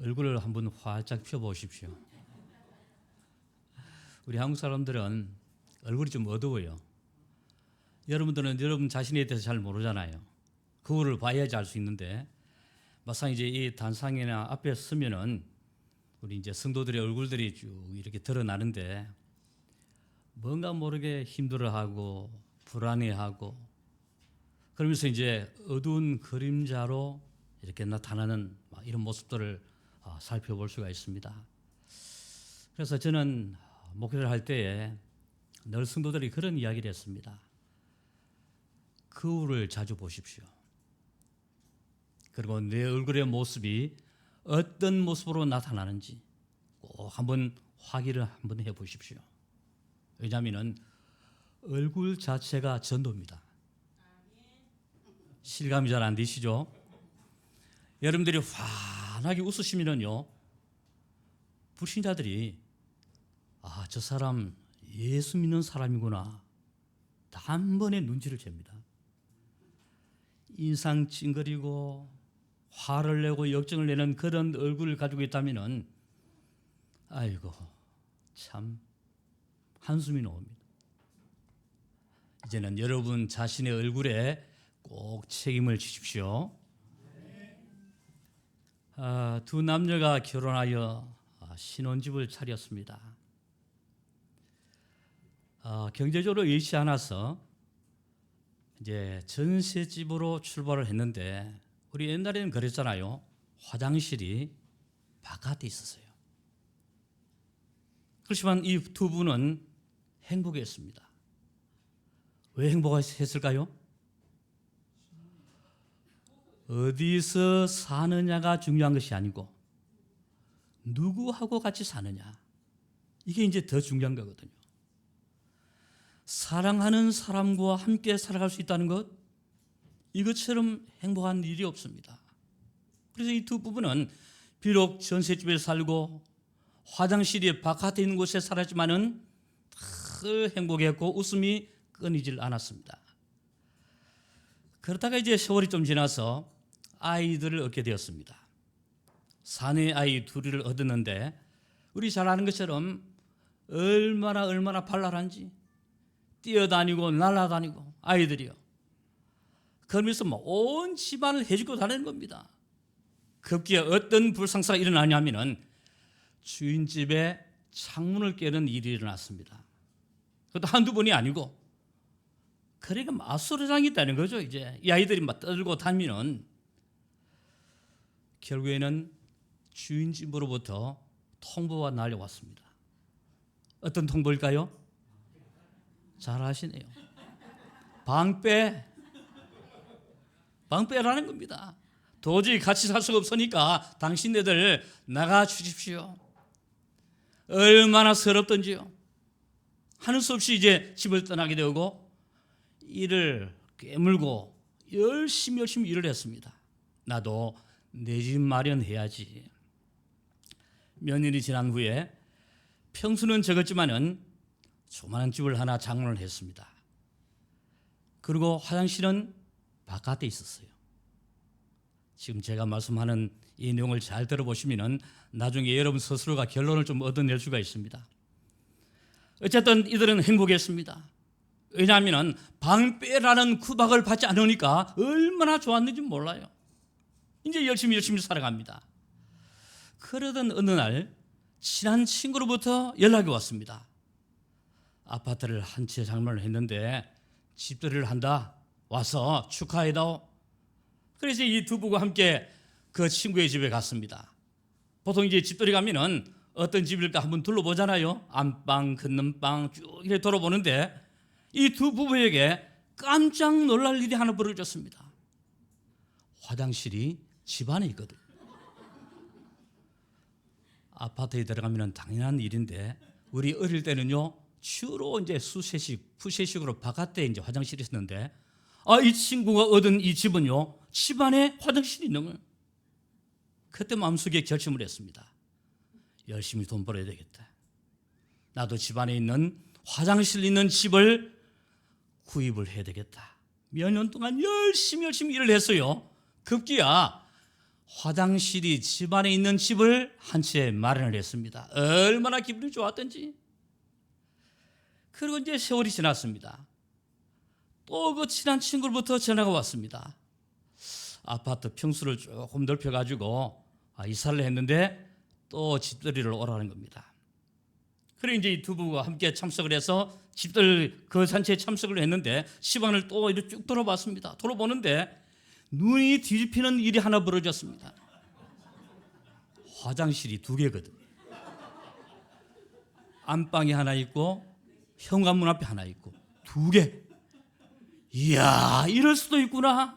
얼굴을 한번 활짝 펴보십시오. 우리 한국 사람들은 얼굴이 좀 어두워요. 여러분들은 여러분 자신에 대해서 잘 모르잖아요. 거울을 봐야지 알 수 있는데 막상 이제 이 단상이나 앞에 서면은 우리 이제 성도들의 얼굴들이 쭉 이렇게 드러나는데 뭔가 모르게 힘들어하고 불안해하고 그러면서 이제 어두운 그림자로 이렇게 나타나는 이런 모습들을 살펴볼 수가 있습니다. 그래서 저는 목회를 할 때에 늘 성도들이 그런 이야기를 했습니다. 거울을 자주 보십시오. 그리고 내 얼굴의 모습이 어떤 모습으로 나타나는지 꼭 한번 확인을 한번 해보십시오. 왜냐하면 얼굴 자체가 전도입니다. 실감이 잘 안 되시죠? 여러분들이 환하게 웃으시면요, 불신자들이 저 사람 예수 믿는 사람이구나 단번에 눈치를 챕니다. 인상 찡그리고 화를 내고 역정을 내는 그런 얼굴을 가지고 있다면 아이고 참 한숨이 나옵니다. 이제는 여러분 자신의 얼굴에 꼭 책임을 지십시오. 두 남녀가 결혼하여 신혼집을 차렸습니다. 경제적으로 여의치 않아서 이제 전셋집으로 출발을 했는데 우리 옛날에는 그랬잖아요. 화장실이 바깥에 있었어요. 그렇지만 이 두 분은 행복했습니다. 왜 행복했을까요? 어디서 사느냐가 중요한 것이 아니고 누구하고 같이 사느냐, 이게 이제 더 중요한 거거든요. 사랑하는 사람과 함께 살아갈 수 있다는 것, 이것처럼 행복한 일이 없습니다. 그래서 이 두 부부는 비록 전셋집에 살고 화장실이 바깥에 있는 곳에 살았지만은 더 행복했고 웃음이 끊이질 않았습니다. 그러다가 이제 세월이 좀 지나서 아이들을 얻게 되었습니다. 사내 아이 둘을 얻었는데 우리 잘 아는 것처럼 얼마나 발랄한지 뛰어다니고 날아다니고 아이들이요. 그러면서 온 집안을 해주고 다니는 겁니다. 급기에 어떤 불상사가 일어나냐면은 주인집에 창문을 깨는 일이 일어났습니다. 그것도 한두 번이 아니고, 그러니까 맞소리장이 있다는 거죠. 이제 이 아이들이 막 떠들고 다니면 결국에는 주인집으로부터 통보가 날려왔습니다. 어떤 통보일까요? 잘 아시네요. 방빼라는 겁니다. 도저히 같이 살 수가 없으니까 당신네들 나가 주십시오. 얼마나 서럽던지요. 하는 수 없이 이제 집을 떠나게 되고 일을 깨물고 열심히 일을 했습니다. 나도 내 집 마련해야지. 몇 년이 지난 후에 평수는 적었지만은 조그마한 집을 하나 장만을 했습니다. 그리고 화장실은 바깥에 있었어요. 지금 제가 말씀하는 이 내용을 잘 들어보시면은 나중에 여러분 스스로가 결론을 좀 얻어낼 수가 있습니다. 어쨌든 이들은 행복했습니다. 왜냐하면 방빼라는 구박을 받지 않으니까 얼마나 좋았는지 몰라요. 이제 열심히 살아갑니다. 그러던 어느 날 친한 친구로부터 연락이 왔습니다. 아파트를 한 채 장만을 했는데 집들이를 한다. 와서 축하해다오. 그래서 이 두 부부가 함께 그 친구의 집에 갔습니다. 보통 이제 집들이 가면은 어떤 집일까 한번 둘러보잖아요. 안방, 건넌방 쭉 이렇게 돌아보는데 이 두 부부에게 깜짝 놀랄 일이 하나 벌어졌습니다. 화장실이 집 안에 있거든. 아파트에 들어가면 당연한 일인데 우리 어릴 때는요 주로 이제 푸세식으로 바깥에 이제 화장실이 있었는데 이 친구가 얻은 이 집은요 집 안에 화장실이 있는 거예요. 그때 마음속에 결심을 했습니다. 열심히 돈 벌어야 되겠다. 나도 집 안에 있는 화장실 있는 집을 구입을 해야 되겠다. 몇 년 동안 열심히 일을 했어요. 급기야 화장실이 집안에 있는 집을 한 채 마련을 했습니다. 얼마나 기분이 좋았던지. 그리고 이제 세월이 지났습니다. 또 그 친한 친구로부터 전화가 왔습니다. 아파트 평수를 조금 넓혀가지고 이사를 했는데 또 집들이를 오라는 겁니다. 그리고 이제 이 두 부부가 함께 참석을 해서 집들 그 잔치에 참석을 했는데 시간을 또 이렇게 쭉 돌아봤습니다. 돌아보는데 눈이 뒤집히는 일이 하나 벌어졌습니다. 화장실이 2개거든. 안방에 하나 있고 현관문 앞에 하나 있고 2개. 이야, 이럴 수도 있구나.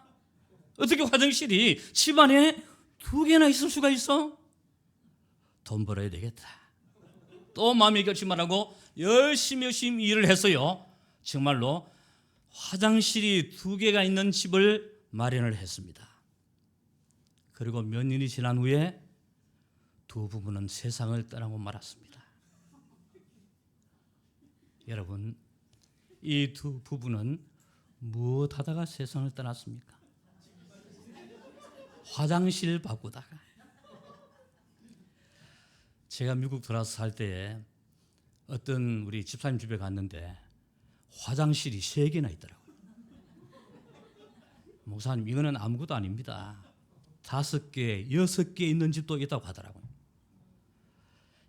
어떻게 화장실이 집안에 2개나 있을 수가 있어? 돈 벌어야 되겠다. 또 마음의 결심을 하고 열심히 일을 해서요, 정말로 화장실이 2개가 있는 집을 마련을 했습니다. 그리고 몇 년이 지난 후에 두 부부는 세상을 떠나고 말았습니다. 여러분, 이 두 부부는 무엇 하다가 세상을 떠났습니까? 화장실 바꾸다가. 제가 미국 들어와서 살 때에 어떤 우리 집사님 집에 갔는데 화장실이 3개나 있더라고요. 목사님, 이거는 아무것도 아닙니다. 5개, 6개 있는 집도 있다고 하더라고요.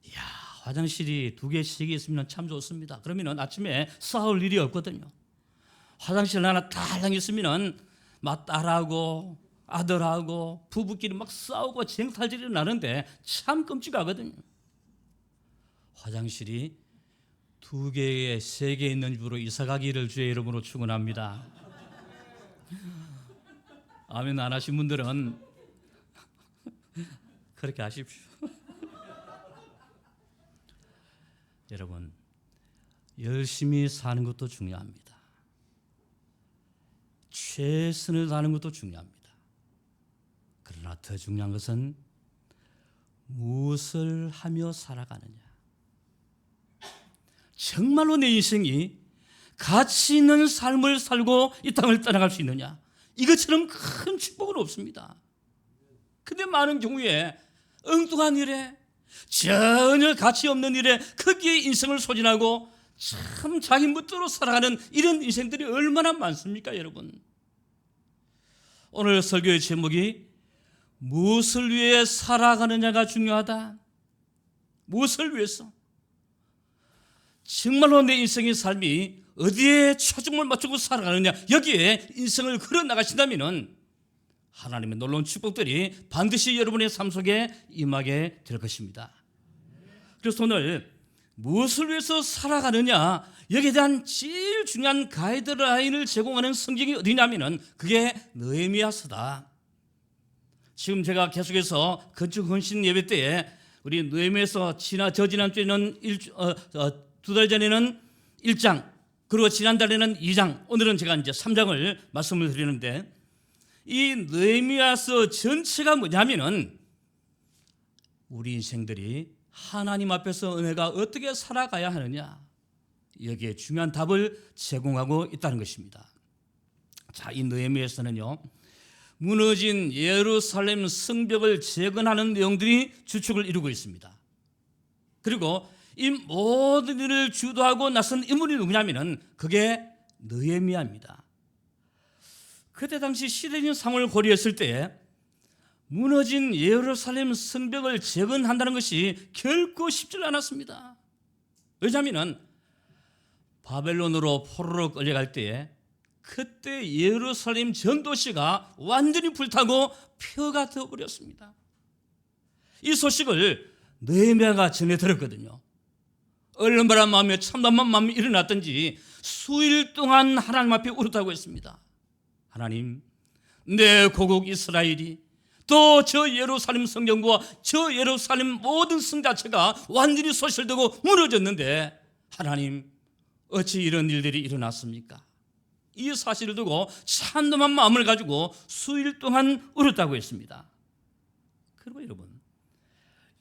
이야, 화장실이 2개, 3개 있으면 참 좋습니다. 그러면 아침에 싸울 일이 없거든요. 화장실 하나 딸랑 있으면 막 딸하고 아들하고 부부끼리 막 싸우고 쟁탈질이 나는데 참 끔찍하거든요. 화장실이 2개, 3개 있는 집으로 이사가기를 주의 이름으로 축원합니다. 아멘 안 하신 분들은 그렇게 하십시오. 여러분, 열심히 사는 것도 중요합니다. 최선을 다하는 것도 중요합니다. 그러나 더 중요한 것은 무엇을 하며 살아가느냐. 정말로 내 인생이 가치 있는 삶을 살고 이 땅을 떠나갈 수 있느냐. 이것처럼 큰 축복은 없습니다. 근데 많은 경우에 엉뚱한 일에, 전혀 가치 없는 일에 크게 인생을 소진하고 참 자기 멋대로 살아가는 이런 인생들이 얼마나 많습니까, 여러분? 오늘 설교의 제목이 무엇을 위해 살아가느냐가 중요하다. 무엇을 위해서? 정말로 내 인생의 삶이 어디에 초점을 맞추고 살아가느냐, 여기에 인생을 걸어나가신다면 하나님의 놀라운 축복들이 반드시 여러분의 삶 속에 임하게 될 것입니다. 그래서 오늘 무엇을 위해서 살아가느냐, 여기에 대한 제일 중요한 가이드라인을 제공하는 성경이 어디냐면 그게 느헤미야서다. 지금 제가 계속해서 건축 헌신 예배 때에 우리 느헤미야서 저지난주에는 2달 전에는 1장, 그리고 지난달에는 2장, 오늘은 제가 이제 3장을 말씀을 드리는데, 이 느헤미야서 전체가 뭐냐면은 우리 인생들이 하나님 앞에서 은혜가 어떻게 살아가야 하느냐, 여기에 중요한 답을 제공하고 있다는 것입니다. 자, 이 느헤미야서는요, 무너진 예루살렘 성벽을 재건하는 내용들이 주축을 이루고 있습니다. 그리고 이 모든 일을 주도하고 나선 인물이 누구냐면은 그게 느헤미야입니다. 그때 당시 시대적인 상황을 고려했을 때 무너진 예루살렘 성벽을 재건한다는 것이 결코 쉽지 않았습니다. 왜냐하면 바벨론으로 포로로 끌려갈 때에 그때 예루살렘 전도시가 완전히 불타고 폐허가 되어버렸습니다. 이 소식을 느헤미야가 전해 들었거든요. 얼마나 마음에 참담한 마음이 일어났던지 수일 동안 하나님 앞에 울었다고 했습니다. 하나님, 내 고국 이스라엘이 또 저 예루살렘 성경과 저 예루살렘 모든 성 자체가 완전히 소실되고 무너졌는데 하나님, 어찌 이런 일들이 일어났습니까? 이 사실을 두고 참담한 마음을 가지고 수일 동안 울었다고 했습니다. 그리고 여러분,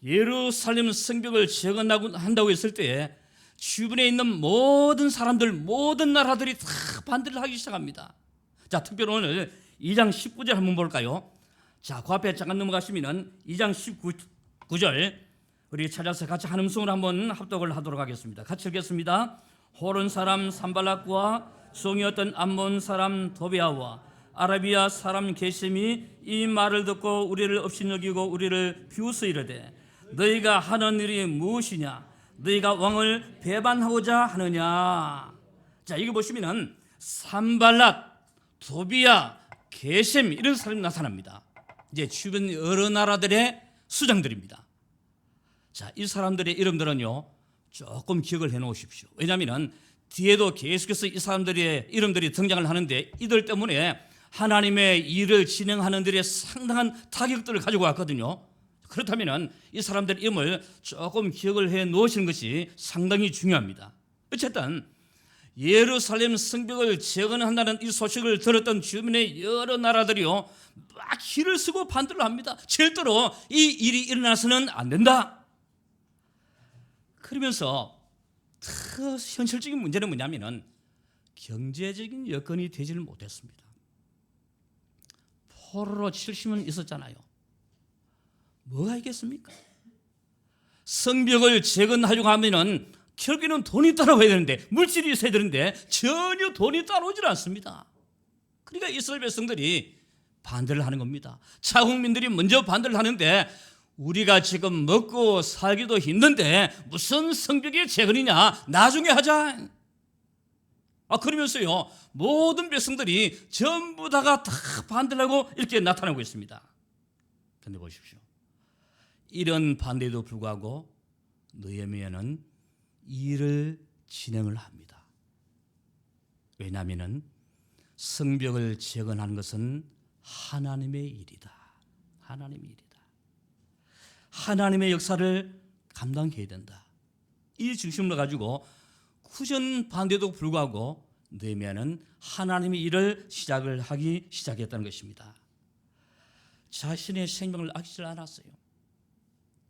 예루살렘 성벽을 재건한다고 했을 때 주변에 있는 모든 사람들, 모든 나라들이 다 반대를 하기 시작합니다. 자, 특별히 오늘 2장 19절 한번 볼까요? 자, 그 앞에 잠깐 넘어가시면은 2장 19절 우리 찾아서 같이 한음성으로 한번 합독을 하도록 하겠습니다. 같이 읽겠습니다. 호론 사람 산발락과 종이었던 암몬 사람 도비아와 아라비아 사람 게셈이 이 말을 듣고 우리를 업신여기고 우리를 비웃어 이르되 너희가 하는 일이 무엇이냐? 너희가 왕을 배반하고자 하느냐? 자, 여기 보시면은 산발락, 도비아, 게셈 이런 사람이 나타납니다. 이제 주변 여러 나라들의 수장들입니다. 자, 이 사람들의 이름들은요 조금 기억을 해 놓으십시오. 왜냐하면 뒤에도 계속해서 이 사람들의 이름들이 등장을 하는데 이들 때문에 하나님의 일을 진행하는 데에 상당한 타격들을 가지고 왔거든요. 그렇다면 이 사람들의 이름을 조금 기억을 해 놓으시는 것이 상당히 중요합니다. 어쨌든 예루살렘 성벽을 재건한다는 이 소식을 들었던 주변의 여러 나라들이요 막 길을 쓰고 반대를 합니다. 절대로 이 일이 일어나서는 안 된다. 그러면서 더 현실적인 문제는 뭐냐면은 경제적인 여건이 되지를 못했습니다. 포로로 70년 있었잖아요. 뭐가 있겠습니까? 성벽을 재건하려고 하면은 결국에는 돈이 따라와야 되는데, 물질이 있어야 되는데 전혀 돈이 따라오질 않습니다. 그러니까 이스라엘 백성들이 반대를 하는 겁니다. 자국민들이 먼저 반대를 하는데 우리가 지금 먹고 살기도 힘든데 무슨 성벽의 재건이냐, 나중에 하자. 그러면서요 모든 백성들이 전부 다가 다 반대를 하고 이렇게 나타나고 있습니다. 그런데 보십시오, 이런 반대에도 불구하고 느헤미야는 일을 진행을 합니다. 왜냐하면 성벽을 재건하는 것은 하나님의 일이다. 하나님의 일이다. 하나님의 역사를 감당해야 된다. 이 중심으로 가지고 쿠션 반대도 불구하고 느헤미야는 하나님의 일을 시작했다는 것입니다. 자신의 생명을 아끼지 않았어요.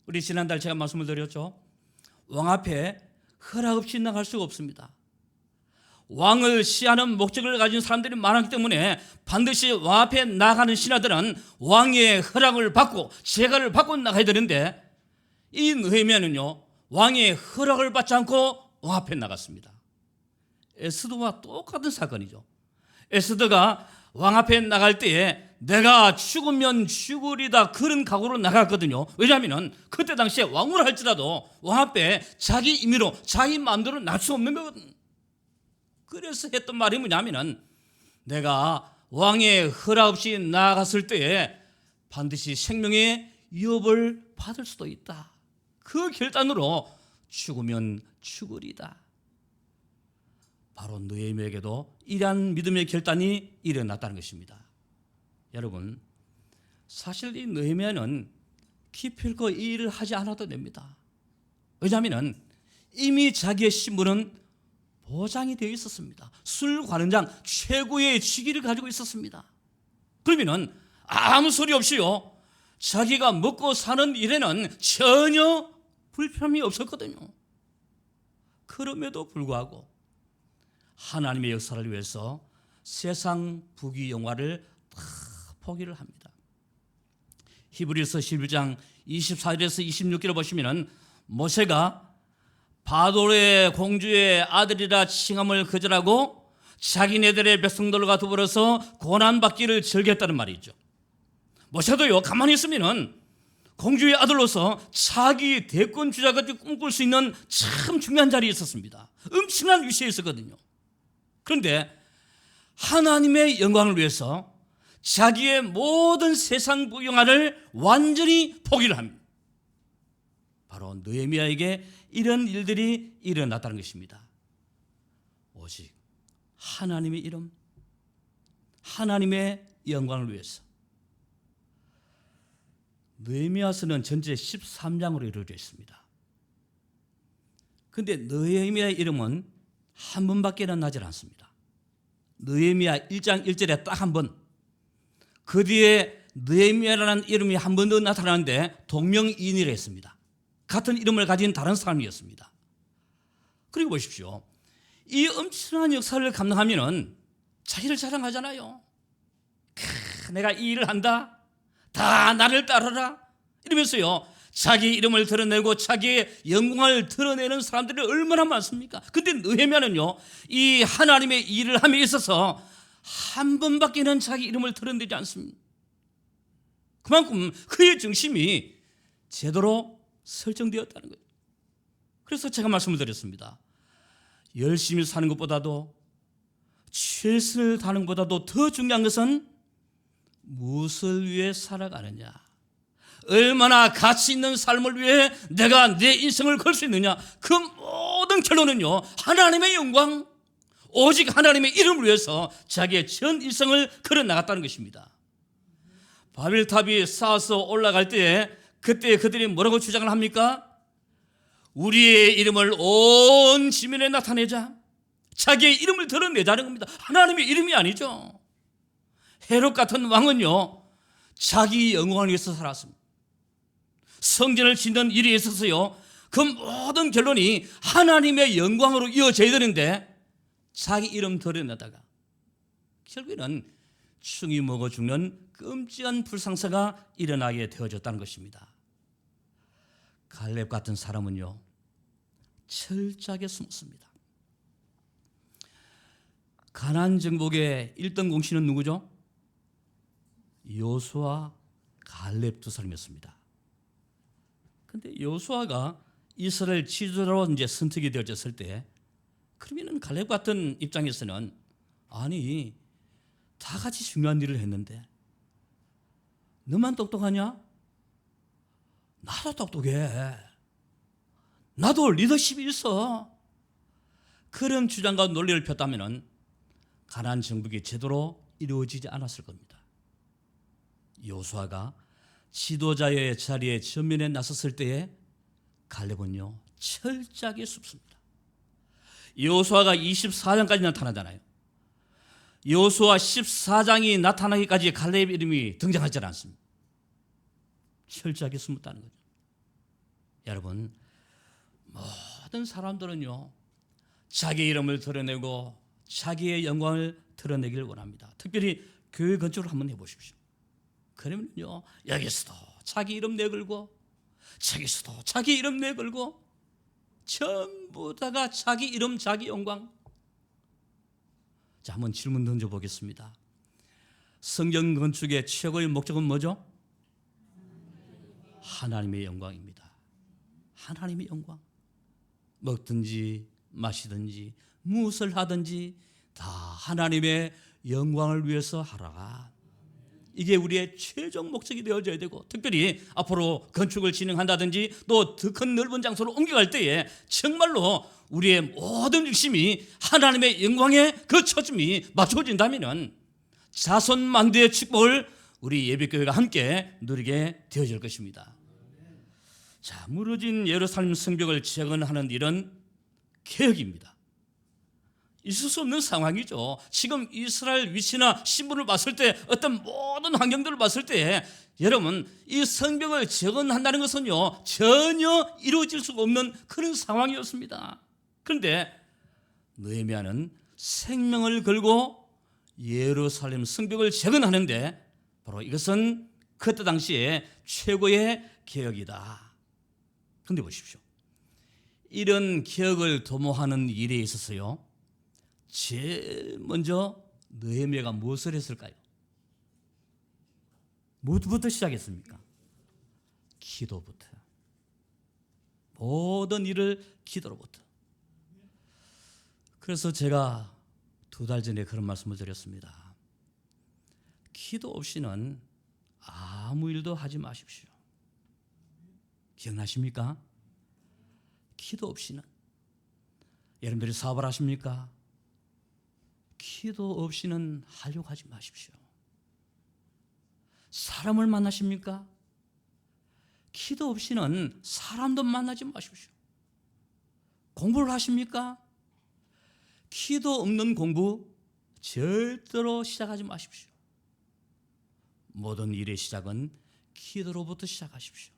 우리 지난달 제가 말씀을 드렸죠. 왕 앞에 허락 없이 나갈 수가 없습니다. 왕을 시하는 목적을 가진 사람들이 많았기 때문에 반드시 왕 앞에 나가는 신하들은 왕의 허락을 받고 제가를 받고 나가야 되는데, 이 느헤미야는요 왕의 허락을 받지 않고 왕 앞에 나갔습니다. 에스더와 똑같은 사건이죠. 에스더가 왕 앞에 나갈 때에 내가 죽으면 죽으리다 그런 각오로 나갔거든요. 왜냐하면 그때 당시에 왕을 할지라도 왕 앞에 자기 임의로 자기 마음대로 날 수 없는 거거든. 그래서 했던 말이 뭐냐면은 내가 왕의 허락 없이 나갔을 때에 반드시 생명의 위협을 받을 수도 있다. 그 결단으로 죽으면 죽으리다. 바로 느헤미야에게도 이러한 믿음의 결단이 일어났다는 것입니다. 여러분, 사실 이 느헤미야는 기필코 이 일을 하지 않아도 됩니다. 왜냐하면 이미 자기의 신분은 보장이 되어 있었습니다. 술관원장 최고의 직위를 가지고 있었습니다. 그러면 아무 소리 없이요 자기가 먹고 사는 일에는 전혀 불편함이 없었거든요. 그럼에도 불구하고 하나님의 역사를 위해서 세상 부귀 영화를 다 포기를 합니다. 히브리서 11장 24절에서 26절을 보시면 모세가 바돌의 공주의 아들이라 칭함을 거절하고 자기네들의 백성들과 더불어서 고난받기를 즐겼다는 말이 있죠. 모세도요 가만히 있으면 공주의 아들로서 자기 대권 주자같이 꿈꿀 수 있는 참 중요한 자리에 있었습니다. 엄청난 위치에 있었거든요. 그런데 하나님의 영광을 위해서 자기의 모든 세상 부영화를 완전히 포기를 합니다. 바로 느헤미야에게 이런 일들이 일어났다는 것입니다. 오직 하나님의 이름, 하나님의 영광을 위해서. 느헤미야서는 전체 13장으로 이루어져 있습니다. 그런데 느헤미야의 이름은 한 번밖에는 나질 않습니다. 느헤미야 1장 1절에 딱 한 번, 그 뒤에 느헤미야라는 이름이 한 번 더 나타나는데 동명이인이라 했습니다. 같은 이름을 가진 다른 사람이었습니다. 그리고 보십시오, 이 엄청난 역사를 감당하면은 자기를 자랑하잖아요. 내가 이 일을 한다, 다 나를 따르라 이러면서요 자기 이름을 드러내고 자기의 영광을 드러내는 사람들이 얼마나 많습니까? 근데 느헤미야는요 이 하나님의 일을 함에 있어서 한 번밖에는 자기 이름을 드러내지 않습니다. 그만큼 그의 중심이 제대로 설정되었다는 거예요. 그래서 제가 말씀을 드렸습니다. 열심히 사는 것보다도 최선을 다하는 것보다도 더 중요한 것은 무엇을 위해 살아가느냐, 얼마나 가치 있는 삶을 위해 내가 내 인생을 걸 수 있느냐, 그 모든 결론은요 하나님의 영광, 오직 하나님의 이름을 위해서 자기의 전 일생을 걸어 나갔다는 것입니다. 바벨탑이 쌓아서 올라갈 때에 그때 그들이 뭐라고 주장을 합니까? 우리의 이름을 온 지면에 나타내자. 자기의 이름을 드러내자는 겁니다. 하나님의 이름이 아니죠. 헤롯 같은 왕은요 자기 영광을 위해서 살았습니다. 성전을 짓는 일에 있어서요 그 모든 결론이 하나님의 영광으로 이어져야 되는데 자기 이름 드러내다가 결국에는 충이 먹어 죽는 끔찍한 불상사가 일어나게 되어졌다는 것입니다. 갈렙 같은 사람은요 철저하게 숨었습니다. 가나안 정복의 1등 공신은 누구죠? 여호수아, 갈렙 두 사람이었습니다. 그런데 여호수아가 이스라엘 지도자로 이제 선택이 되어졌을 때, 그러면은 갈렙 같은 입장에서는 아니 다 같이 중요한 일을 했는데 너만 똑똑하냐? 나도 똑똑해. 나도 리더십이 있어. 그런 주장과 논리를 폈다면은 가나안 정복이 제대로 이루어지지 않았을 겁니다. 여호수아가 지도자의 자리에 전면에 나섰을 때에 갈렙은요 철저하게 숨습니다. 여호수아가 24장까지 나타나잖아요. 여호수아 14장이 나타나기까지 갈렙 이름이 등장하지 않습니다. 철저하게 숨었다는 거죠. 여러분, 모든 사람들은요 자기 이름을 드러내고 자기의 영광을 드러내기를 원합니다. 특별히 교회 건축을 한번 해보십시오. 그러면요 여기서도 자기 이름 내걸고 저기서도 자기 이름 내걸고 전부 다가 자기 이름 자기 영광. 자, 한번 질문 던져보겠습니다. 성경 건축의 최고의 목적은 뭐죠? 하나님의 영광입니다. 하나님의 영광. 먹든지 마시든지 무엇을 하든지 다 하나님의 영광을 위해서 하라. 이게 우리의 최종 목적이 되어져야 되고, 특별히 앞으로 건축을 진행한다든지 또 더 큰 넓은 장소로 옮겨갈 때에 정말로 우리의 모든 중심이 하나님의 영광에 그 초점이 맞춰진다면 자손 만대의 축복을 우리 예배교회가 함께 누리게 되어질 것입니다. 자, 무너진 예루살렘 성벽을 재건하는 일은 개혁입니다. 있을 수 없는 상황이죠. 지금 이스라엘 위치나 신분을 봤을 때, 어떤 모든 환경들을 봤을 때 여러분 이 성벽을 재건한다는 것은요 전혀 이루어질 수가 없는 그런 상황이었습니다. 그런데 느헤미야는 생명을 걸고 예루살렘 성벽을 재건하는데 바로 이것은 그때 당시에 최고의 개혁이다. 그런데 보십시오. 이런 개혁을 도모하는 일에 있어서요 제일 먼저 느헤미야가 무엇을 했을까요? 무엇부터 시작했습니까? 기도부터. 모든 일을 기도로부터. 그래서 제가 2달 전에 그런 말씀을 드렸습니다. 기도 없이는 아무 일도 하지 마십시오. 기억나십니까? 기도 없이는. 여러분들이 사업을 하십니까? 기도 없이는 하려고 하지 마십시오. 사람을 만나십니까? 기도 없이는 사람도 만나지 마십시오. 공부를 하십니까? 기도 없는 공부 절대로 시작하지 마십시오. 모든 일의 시작은 기도로부터 시작하십시오.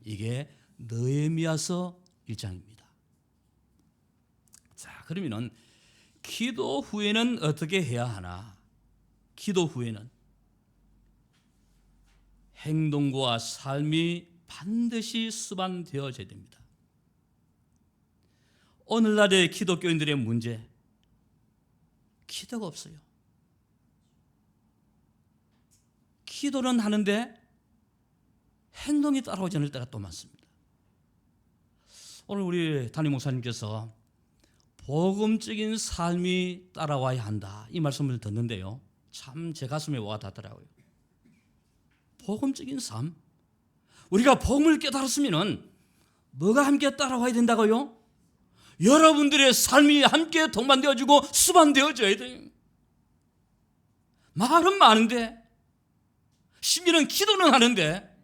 이게 느헤미야서 1장입니다. 자, 그러면은 기도 후에는 어떻게 해야 하나? 기도 후에는 행동과 삶이 반드시 수반되어져야 됩니다. 오늘날의 기독교인들의 문제, 기도가 없어요. 기도는 하는데 행동이 따라오지 않을 때가 또 많습니다. 오늘 우리 담임 목사님께서 복음적인 삶이 따라와야 한다, 이 말씀을 듣는데요, 참 제 가슴에 와닿더라고요. 복음적인 삶, 우리가 복음을 깨달았으면 뭐가 함께 따라와야 된다고요? 여러분들의 삶이 함께 동반되어지고 수반되어져야 돼요. 말은 많은데, 심지어는 기도는 하는데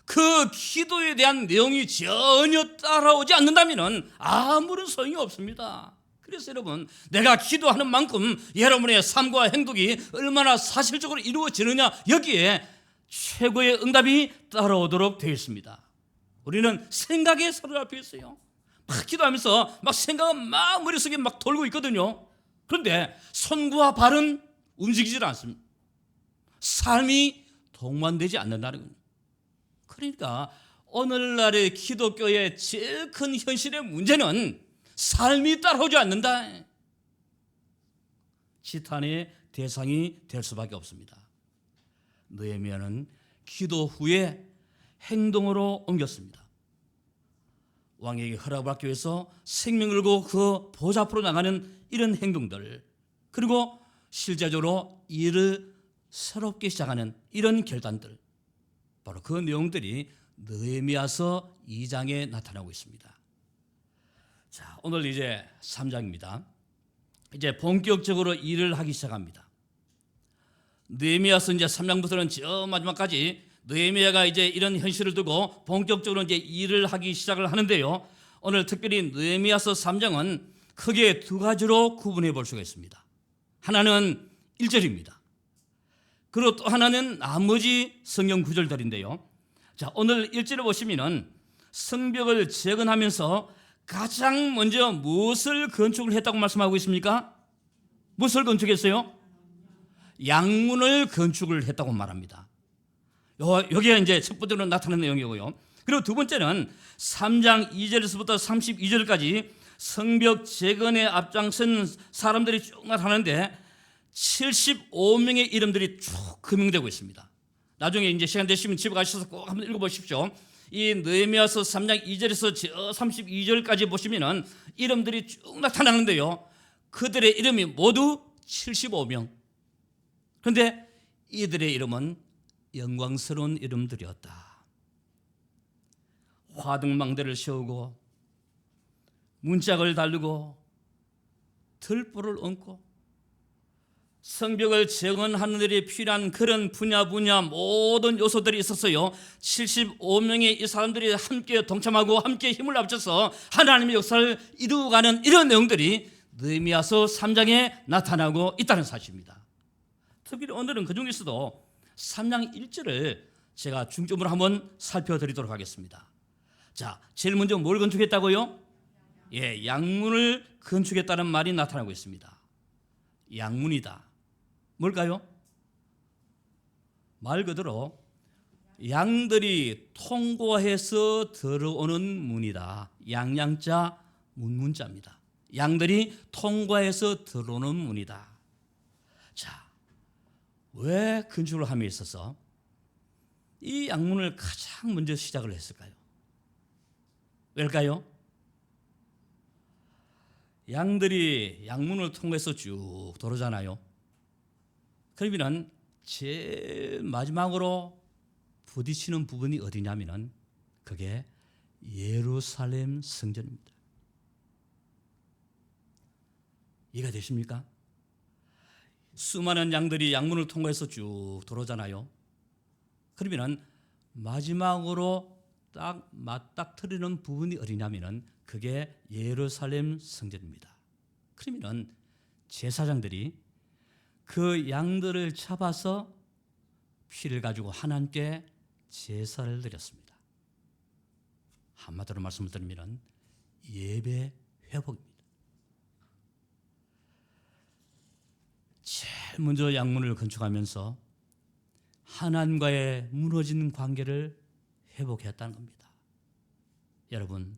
그 기도에 대한 내용이 전혀 따라오지 않는다면 아무런 소용이 없습니다. 그래서 여러분, 내가 기도하는 만큼 여러분의 삶과 행동이 얼마나 사실적으로 이루어지느냐, 여기에 최고의 응답이 따라오도록 되어 있습니다. 우리는 생각에 서로 앞에 있어요. 막 기도하면서 막 생각은 막 머릿속에 막 돌고 있거든요. 그런데 손과 발은 움직이질 않습니다. 삶이 동반되지 않는다는 거예요. 그러니까 오늘날의 기독교의 제일 큰 현실의 문제는 삶이 따라오지 않는다. 지탄의 대상이 될 수밖에 없습니다. 느헤미야는 기도 후에 행동으로 옮겼습니다. 왕에게 허락을 받기 위해서 생명을 걸고 그 보좌 앞으로 나가는 이런 행동들, 그리고 실제적으로 일을 새롭게 시작하는 이런 결단들, 바로 그 내용들이 느헤미야서 2장에 나타나고 있습니다. 자, 오늘 이제 3장입니다. 이제 본격적으로 일을 하기 시작합니다. 느헤미야서 이제 3장부터는 저 마지막까지 느헤미야가 이제 이런 현실을 두고 본격적으로 이제 일을 하기 시작을 하는데요, 오늘 특별히 느헤미야서 3장은 크게 두 가지로 구분해 볼 수가 있습니다. 하나는 1절입니다. 그리고 또 하나는 나머지 성경 구절들인데요. 자, 오늘 1절에 보시면은 성벽을 재건하면서 가장 먼저 무엇을 건축을 했다고 말씀하고 있습니까? 무엇을 건축했어요? 양문을 건축을 했다고 말합니다. 여기에 이제 첫 번째로 나타나는 내용이고요. 그리고 두 번째는 3장 2절에서부터 32절까지 성벽 재건에 앞장선 사람들이 쭉 나타나는데 75명의 이름들이 쭉 금명되고 있습니다. 나중에 이제 시간 되시면 집에 가셔서 꼭 한번 읽어보십시오. 이 느헤미야서 3장 2절에서 32절까지 보시면은 이름들이 쭉 나타나는데요, 그들의 이름이 모두 75명. 그런데 이들의 이름은 영광스러운 이름들이었다. 화등망대를 세우고 문짝을 달고 들보를 얹고 성벽을 재건하는 일이 필요한 그런 분야 모든 요소들이 있었어요. 75명의 이 사람들이 함께 동참하고 함께 힘을 합쳐서 하나님의 역사를 이루어가는 이런 내용들이 느헤미야서 3장에 나타나고 있다는 사실입니다. 특별히 오늘은 그 중에서도 3장 1절을 제가 중점으로 한번 살펴드리도록 하겠습니다. 자, 제일 먼저 뭘 건축했다고요? 예, 양문을 건축했다는 말이 나타나고 있습니다. 양문이다. 뭘까요? 말 그대로 양들이 통과해서 들어오는 문이다. 양양자 문문자입니다. 양들이 통과해서 들어오는 문이다. 자, 왜 건축을 함에 있어서 이 양문을 가장 먼저 시작을 했을까요? 왜일까요? 양들이 양문을 통해서 쭉 들어오잖아요. 그러면 제일 마지막으로 부딪히는 부분이 어디냐면은 그게 예루살렘 성전입니다. 이해가 되십니까? 수많은 양들이 양문을 통해서 쭉 들어오잖아요. 그러면 마지막으로 딱 맞닥뜨리는 부분이 어디냐면은 그게 예루살렘 성전입니다. 그러면 제사장들이 그 양들을 잡아서 피를 가지고 하나님께 제사를 드렸습니다. 한마디로 말씀을 드리면 예배 회복입니다. 제일 먼저 양문을 건축하면서 하나님과의 무너진 관계를 회복했다는 겁니다. 여러분,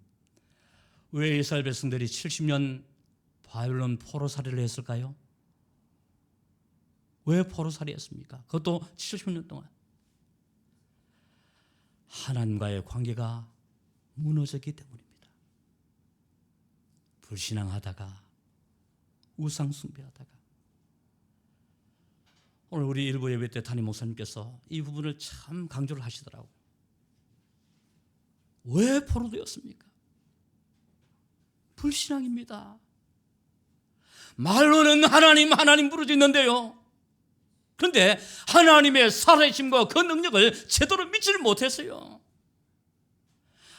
왜 이스라엘 백성들이 70년 바벨론 포로살이를 했을까요? 왜 포로살이 했습니까? 그것도 70년 동안. 하나님과의 관계가 무너졌기 때문입니다. 불신앙하다가 우상 숭배하다가. 오늘 우리 일부 예배 때 담임 목사님께서 이 부분을 참 강조를 하시더라고요. 왜 포로되었습니까? 불신앙입니다. 말로는 하나님 부르짖는데요. 그런데 하나님의 살아계심과 그 능력을 제대로 믿지를 못했어요.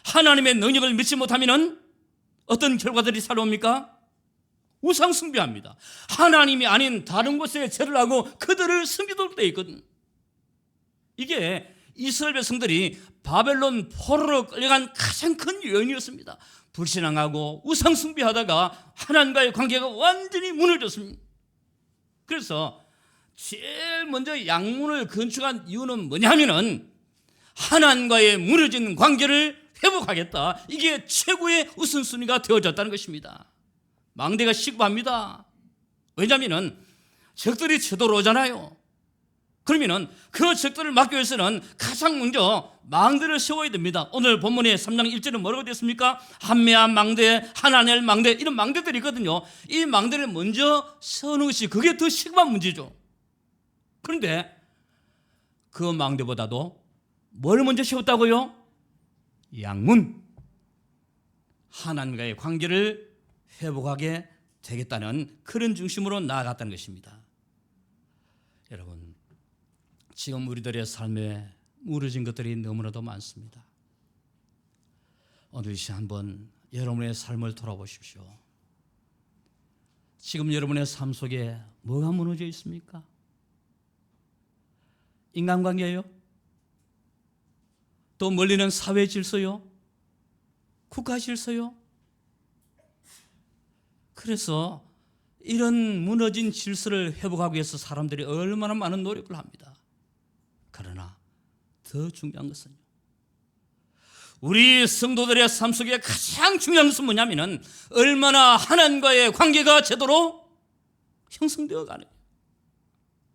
하나님의 능력을 믿지 못하면 어떤 결과들이 살아옵니까? 우상 숭배합니다. 하나님이 아닌 다른 곳에 절을 하고 그들을 섬기도록 되어 있거든. 이게 이스라엘 백성들이 바벨론 포로로 끌려간 가장 큰 요인이었습니다. 불신앙하고 우상 숭배하다가 하나님과의 관계가 완전히 무너졌습니다. 그래서 제일 먼저 양문을 건축한 이유는 뭐냐면은 하나님과의 무너진 관계를 회복하겠다. 이게 최고의 우선순위가 되어졌다는 것입니다. 망대가 시급합니다. 왜냐하면 적들이 쳐들어오잖아요. 그러면은 그 적들을 막기 위해서는 가장 먼저 망대를 세워야 됩니다. 오늘 본문의 3장 1절은 뭐라고 되었습니까? 한메아 망대, 하나넬 망대, 이런 망대들이 있거든요. 이 망대를 먼저 세우는 것이 그게 더 시급한 문제죠. 그런데 그 망대보다도 뭘 먼저 세웠다고요? 양문. 하나님과의 관계를 회복하게 되겠다는 그런 중심으로 나아갔다는 것입니다. 여러분, 지금 우리들의 삶에 무너진 것들이 너무나도 많습니다. 오늘 이 시간 한번 여러분의 삶을 돌아보십시오. 지금 여러분의 삶 속에 뭐가 무너져 있습니까? 인간관계요? 또 멀리는 사회 질서요? 국가 질서요? 그래서 이런 무너진 질서를 회복하기 위해서 사람들이 얼마나 많은 노력을 합니다. 그러나 더 중요한 것은요, 우리 성도들의 삶 속에 가장 중요한 것은 뭐냐면은 얼마나 하나님과의 관계가 제대로 형성되어 가느냐.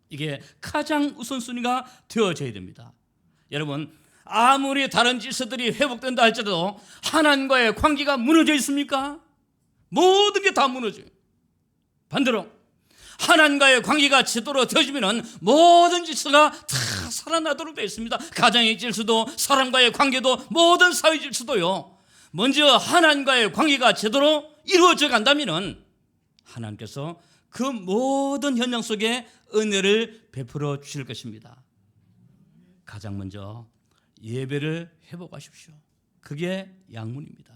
이게 가장 우선순위가 되어져야 됩니다. 여러분, 아무리 다른 질서들이 회복된다 할지라도 하나님과의 관계가 무너져 있습니까? 모든 게 다 무너져요. 반대로 하나님과의 관계가 제대로 되어지면 모든 질서가 다 살아나도록 되어 있습니다. 가정의 질서도, 사람과의 관계도, 모든 사회 질서도요. 먼저 하나님과의 관계가 제대로 이루어져 간다면 하나님께서 그 모든 현장 속에 은혜를 베풀어 주실 것입니다. 가장 먼저 예배를 회복하십시오. 그게 양문입니다.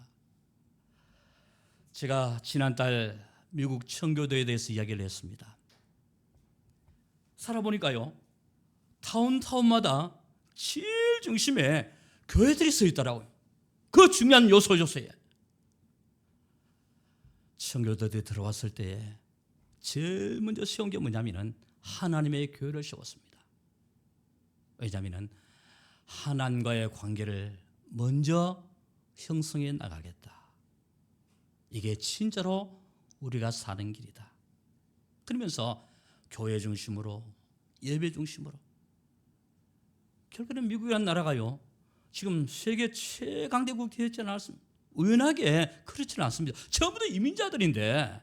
제가 지난달 미국 청교도에 대해서 이야기를 했습니다. 살아보니까요, 타운마다 제일 중심에 교회들이 서 있더라고요. 그 중요한 요소에 청교도에 들어왔을 때 제일 먼저 세운 게 뭐냐면은 하나님의 교회를 세웠습니다. 왜냐하면 하나님과의 관계를 먼저 형성해 나가겠다. 이게 진짜로 우리가 사는 길이다. 그러면서 교회 중심으로, 예배 중심으로, 결국에는 미국이라는 나라가요, 지금 세계 최강대국 되었지 않았습니까? 우연하게 그렇지는 않습니다. 전부 다 이민자들인데,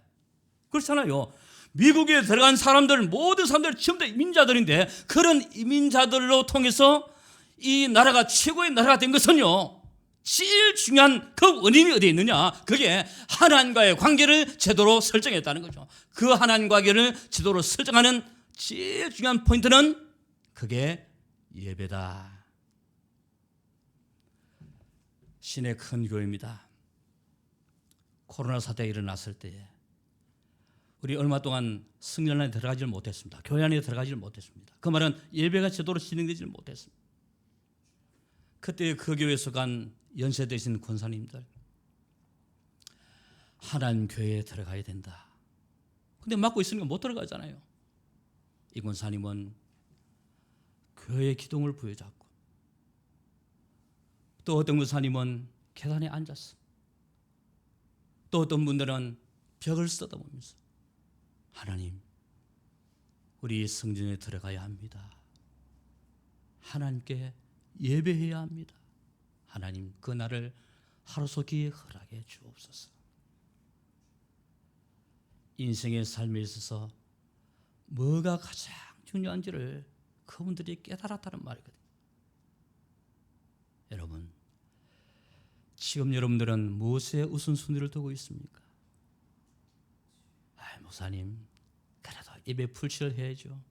그렇잖아요. 미국에 들어간 사람들, 모든 사람들 전부 다 이민자들인데, 그런 이민자들로 통해서 이 나라가 최고의 나라가 된 것은요, 제일 중요한 그 원인이 어디에 있느냐? 그게 하나님과의 관계를 제대로 설정했다는 거죠. 그 하나님과 관계를 제대로 설정하는 제일 중요한 포인트는 그게 예배다. 시내 큰 교회입니다. 코로나 사태가 일어났을 때 우리 얼마 동안 성전 안에 들어가지를 못했습니다. 교회 안에 들어가지를 못했습니다. 그 말은 예배가 제대로 진행되지를 못했습니다. 그때 그 교회에 속한 연세 되신 권사님들, 하나님 교회에 들어가야 된다. 근데 막고 있으니까 못 들어가잖아요. 이 권사님은 교회의 기둥을 부여잡고, 또 어떤 목사님은 계단에 앉았어. 또 어떤 분들은 벽을 쏟아보면서 하나님, 우리 성전에 들어가야 합니다. 하나님께 예배해야 합니다. 하나님, 그 날을 하루속히 허락해 주옵소서. 인생의 삶에 있어서 뭐가 가장 중요한지를 그분들이 깨달았다는 말이거든요. 여러분, 지금 여러분들은 무엇에 우선순위를 두고 있습니까? 목사님, 그래도 입에 풀칠을 해야죠.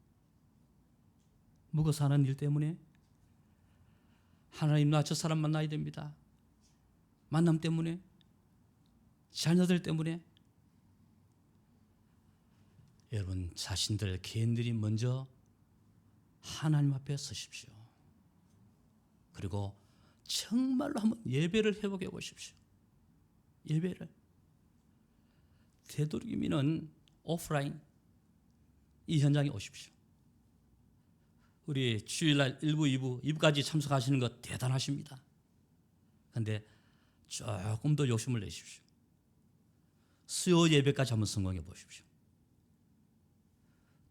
먹어 사는 일 때문에 하나님, 나 저 사람 만나야 됩니다. 만남 때문에, 자녀들 때문에. 여러분, 자신들 개인들이 먼저 하나님 앞에 서십시오. 그리고 정말로 한번 예배를 회복해 보십시오. 예배를. 되도록이면 오프라인 이 현장에 오십시오. 우리 주일날 1부, 2부까지 참석하시는 것 대단하십니다. 그런데 조금 더 욕심을 내십시오. 수요 예배까지 한번 성공해 보십시오.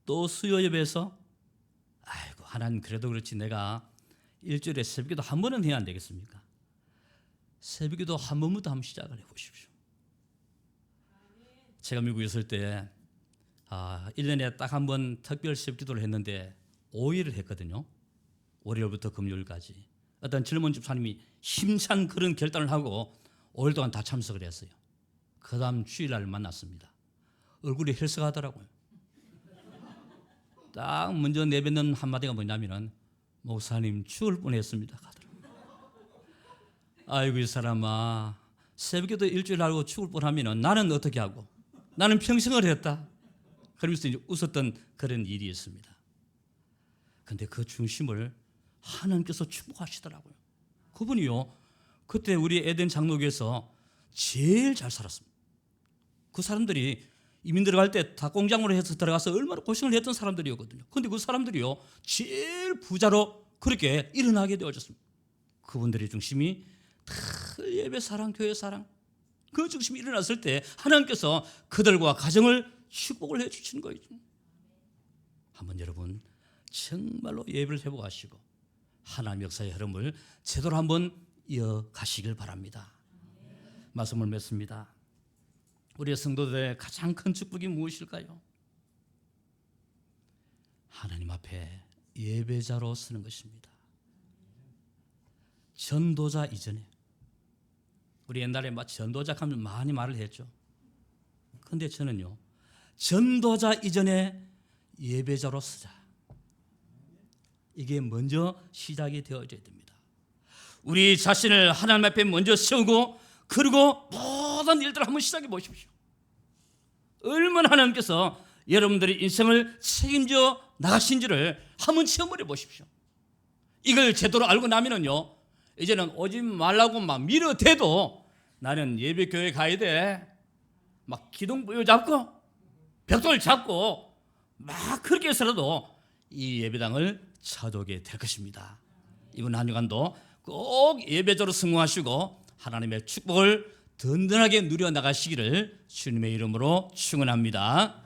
또 수요 예배에서 아이고, 하나님, 그래도 그렇지 내가 일주일에 새벽기도 한 번은 해야 안 되겠습니까? 새벽기도 한 번부터 한번 시작을 해보십시오. 제가 미국에 있을 때 1년에 딱 한 번 특별 새벽기도를 했는데 5일을 했거든요. 월요일부터 금요일까지. 어떤 젊은 집사님이 힘찬 그런 결단을 하고 5일 동안 다 참석을 했어요. 그 다음 주일날 만났습니다. 얼굴이 헬스하더라고요. 딱 먼저 내뱉는 한마디가 뭐냐면은, 목사님, 죽을 뻔했습니다. 아이고, 이 사람아, 새벽에도 일주일 하고 죽을 뻔하면은 나는 어떻게 하고? 나는 평생을 했다. 그러면서 이제 웃었던 그런 일이 있습니다. 근데 그 중심을 하나님께서 축복하시더라고요. 그분이요, 그때 우리 에덴 장로교에서 제일 잘 살았습니다. 그 사람들이 이민 들어갈 때 닭공장으로 해서 들어가서 얼마나 고생을 했던 사람들이었거든요. 그런데 그 사람들이요, 제일 부자로 그렇게 일어나게 되어졌습니다. 그분들의 중심이 다 예배 사랑, 교회 사랑, 그 중심이 일어났을 때 하나님께서 그들과 가정을 축복을 해주시는 거예요. 한번 여러분 정말로 예배를 회복하시고 하나님 역사의 흐름을 제대로 한번 이어가시길 바랍니다. 말씀을 맺습니다. 우리의 성도들의 가장 큰 축복이 무엇일까요? 하나님 앞에 예배자로 서는 것입니다. 전도자 이전에, 우리 옛날에 전도자 하면 많이 말을 했죠. 그런데 저는요, 전도자 이전에 예배자로 서자, 이게 먼저 시작이 되어져야 됩니다. 우리 자신을 하나님 앞에 먼저 세우고, 그리고 모든 일들을 한번 시작해 보십시오. 얼마나 하나님께서 여러분들의 인생을 책임져 나가신지를 한번 체험을 해 보십시오. 이걸 제대로 알고 나면은요, 이제는 오지 말라고 막 밀어대도 나는 예배교회 가야 돼, 막 기둥 부여잡고 벽돌 잡고 막 그렇게 해서라도 이 예배당을 찾아오게 될 것입니다. 이번 한 주간도 꼭 예배자로 성공하시고 하나님의 축복을 든든하게 누려 나가시기를 주님의 이름으로 축원합니다.